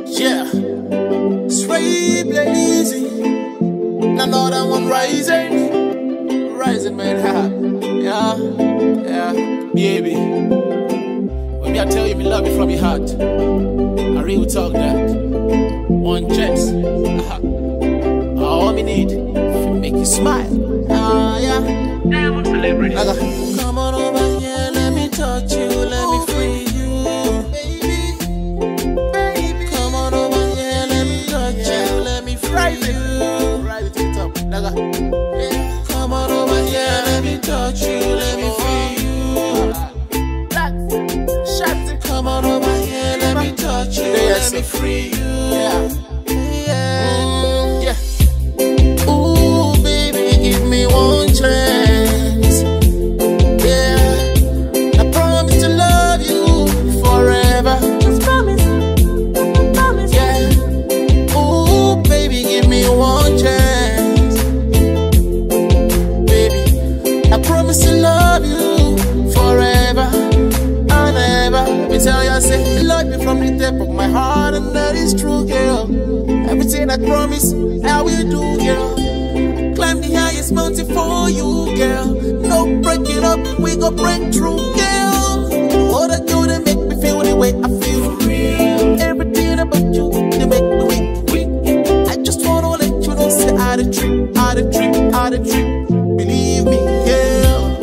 Yeah, Sway blazing, another one rising man, yeah, baby. When me I tell you me love you from your heart, I really talk that. One chance, all me need to make you smile, yeah. Diamond celebrity. Come on over here, let me touch you, let me free you, baby. Come on over here, let me touch you, let me free you. Right to the top, come on over here, let me touch you, let me free you. Come on over here, let me touch you, let me free you. Yeah. Ooh, baby, give me one chance. Yeah, I promise to love you forever. Just promise. Yeah. Ooh, baby, give me one chance. Baby, I promise to love you forever and ever. Let me tell you, I say, love you from the depth of my heart, and that is true, girl. Everything I promise, I will do, girl. Climb the highest mountain for you, girl. No breaking up, we gon' break through, girl. What I do, they make me feel the way I feel. Everything about you, they make me weak. I just wanna let you know, say I the trip. Believe me, girl.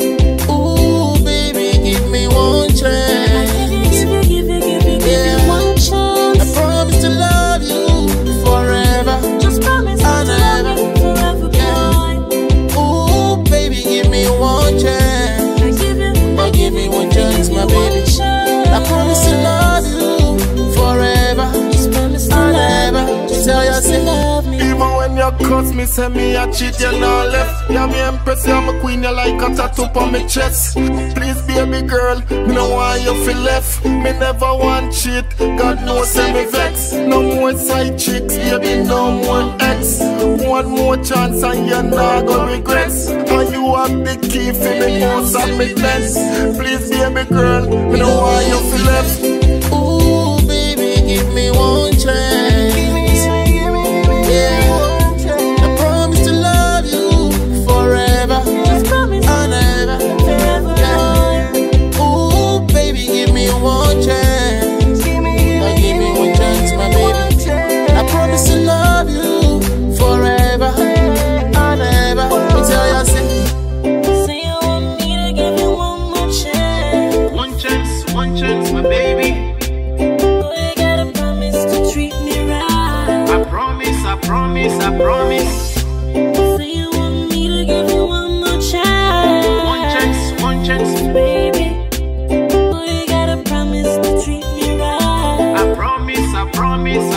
Ooh, baby, give me one chance. Give you one chance. I promise to love you forever. Just promise to love you forever, boy. Ooh, baby, give me one chance. Give me one chance, my baby. I promise to love you forever. Just promise to and love ever. me. Just tell you, say, love me. Even when you cuss me, say me a cheat, you not left. Yeah, me empress, you my queen, you like a tattoo on my chest. Please, baby girl, me no want you feel left. Me never want cheat, God knows say me vex. No more side chicks, baby, no more ex. One more chance and you not gonna regrets. And you have the key for me most of me best. Please, baby girl, me no want you feel left. ooh, baby, give me one chance. Yeah, I promise to love you forever Just promise and ever. forever, boy. Ooh, baby, give me one chance. Give me one chance, my baby. I promise to love you forever and ever. Let me tell you, I say, Say you want me to give you one more chance. One chance, my baby. Boy, you gotta promise to treat me right. I promise. Say you want me to give you one more chance. One chance, Baby, boy, you gotta promise to treat me right. I promise.